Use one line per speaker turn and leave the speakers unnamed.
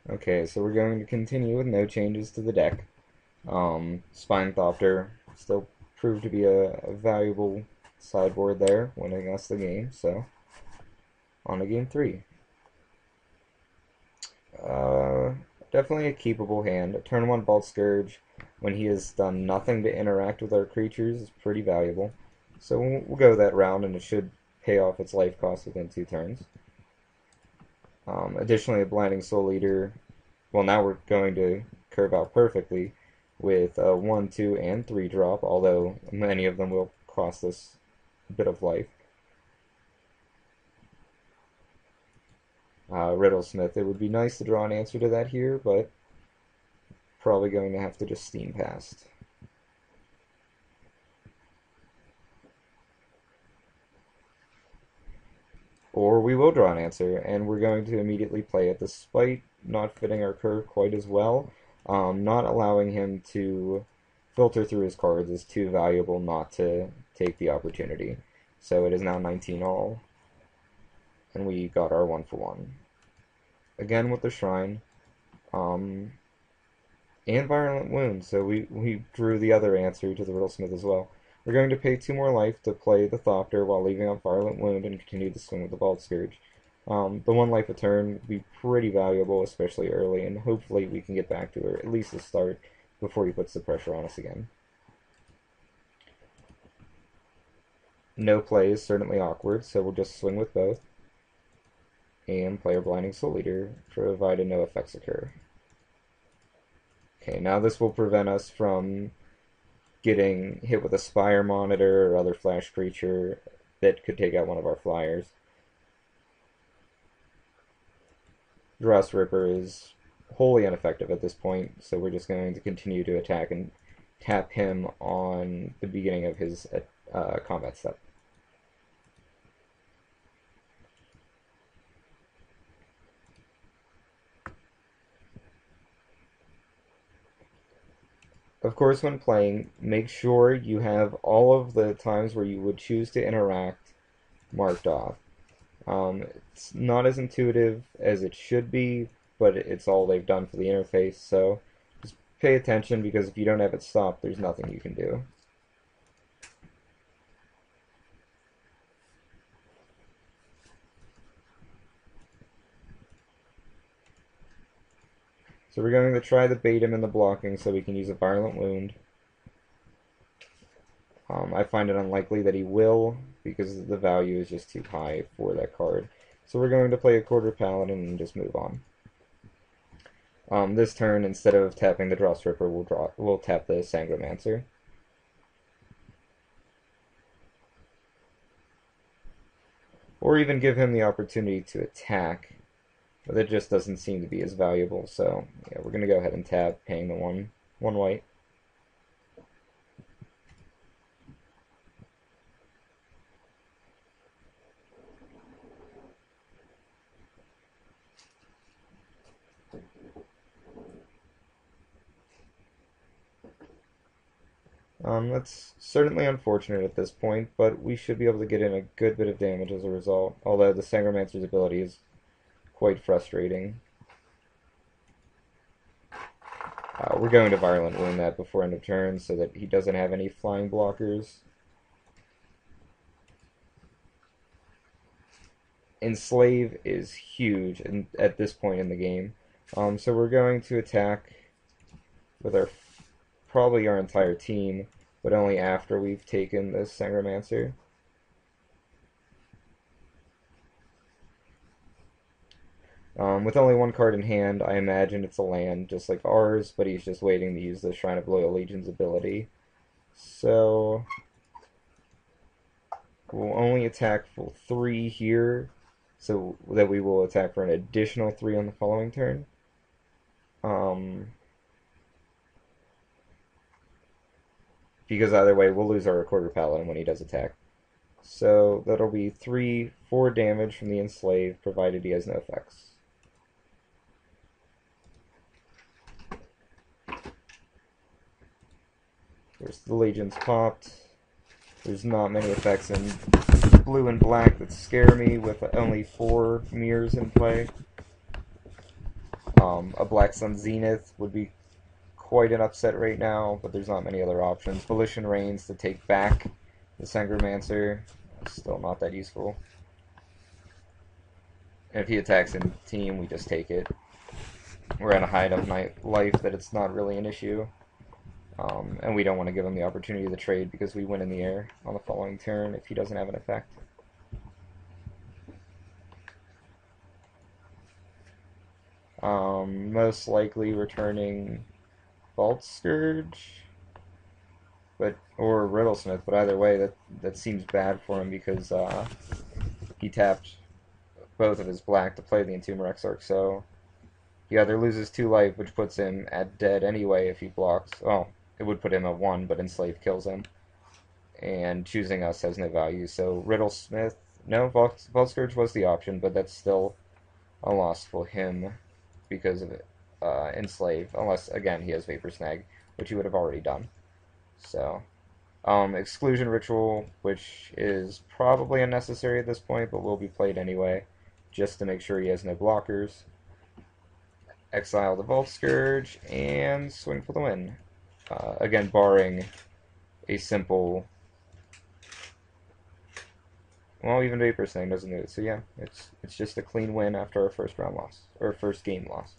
Okay, so we're going to continue with no changes to the deck. Spinethopter still proved to be a valuable sideboard there, winning us the game, so on to game 3. Uh, Definitely a keepable hand. A turn 1 Bolt Scourge, when he has done nothing to interact with our creatures, is pretty valuable. So we'll go that round, and it should pay off its life cost within 2 turns. Additionally, a Blinding Soul Eater. Well, now we're going to curve out perfectly with a 1, 2, and 3 drop, although many of them will cost us a bit of life. Riddlesmith. It would be nice to draw an answer to that here, but probably going to have to just steam past. Or we will draw an answer, and we're going to immediately play it, despite not fitting our curve quite as well. Not allowing him to filter through his cards is too valuable not to take the opportunity. So it is now 19 all, and we got our 1 for 1. Again with the Shrine, and Violent Wound, so we drew the other answer to the Riddlesmith as well. We're going to pay 2 more life to play the Thopter while leaving up Violent Wound and continue to swing with the Bolt Scourge. The 1 life a turn will be pretty valuable, especially early, and hopefully we can get back to her at least the start before he puts the pressure on us again. No play is certainly awkward, so we'll just swing with both and play our Blinding Soul Eater, provided no effects occur. Okay, now this will prevent us from getting hit with a Spire Monitor or other flash creature that could take out one of our flyers. Dross Ripper is wholly ineffective at this point, so we're just going to continue to attack and tap him on the beginning of his combat step. Of course, when playing, make sure you have all of the times where you would choose to interact marked off. It's not as intuitive as it should be, but it's all they've done for the interface, so just pay attention, because if you don't have it stopped, there's nothing you can do. So we're going to try to bait him in the blocking so we can use a Violent Wound. I find it unlikely that he will, because the value is just too high for that card. So we're going to play a Quarter Paladin and just move on. This turn, instead of tapping the Dross Ripper, we'll tap the Sangromancer. Or even give him the opportunity to attack, but that just doesn't seem to be as valuable, so yeah, we're going to go ahead and tap, paying the one white. That's certainly unfortunate at this point, but we should be able to get in a good bit of damage as a result, although the Sangromancer's ability is quite frustrating. We're going to Violent Wound that before end of turn so that he doesn't have any flying blockers. Enslave is huge at this point in the game. So we're going to attack with probably our entire team, but only after we've taken this Sangromancer. With only 1 card in hand, I imagine it's a land just like ours, but he's just waiting to use the Shrine of Loyal Legion's ability. So we'll only attack for 3 here, so that we will attack for an additional 3 on the following turn. Because either way, we'll lose our Quarter Paladin when he does attack. So that'll be 4 damage from the Enslave, provided he has no effects. There's the Legions popped. There's not many effects in blue and black that scare me, with only 4 mirrors in play. A Black Sun Zenith would be quite an upset right now, but there's not many other options. Volition Reigns to take back the Sangromancer, still not that useful. And if he attacks in team, we just take it. We're at a high enough life that it's not really an issue. And we don't want to give him the opportunity to trade because we win in the air on the following turn if he doesn't have an effect. Most likely returning Vault Scourge, or Riddlesmith, but either way, that seems bad for him because he tapped both of his black to play the Entomber Exarch, so he either loses 2 life, which puts him at dead anyway if he blocks. Well, it would put him at 1, but Enslave kills him. And choosing us has no value. So Riddlesmith, no, Vault Scourge was the option, but that's still a loss for him because of Enslave, unless, again, he has Vapor Snag, which he would have already done. So, Exclusion Ritual, which is probably unnecessary at this point, but will be played anyway, just to make sure he has no blockers. Exile the Vault Scourge, and swing for the win. Again, barring a simple... Well, even Vapor Snag doesn't do it, so yeah, it's just a clean win after our first round loss, or first game loss.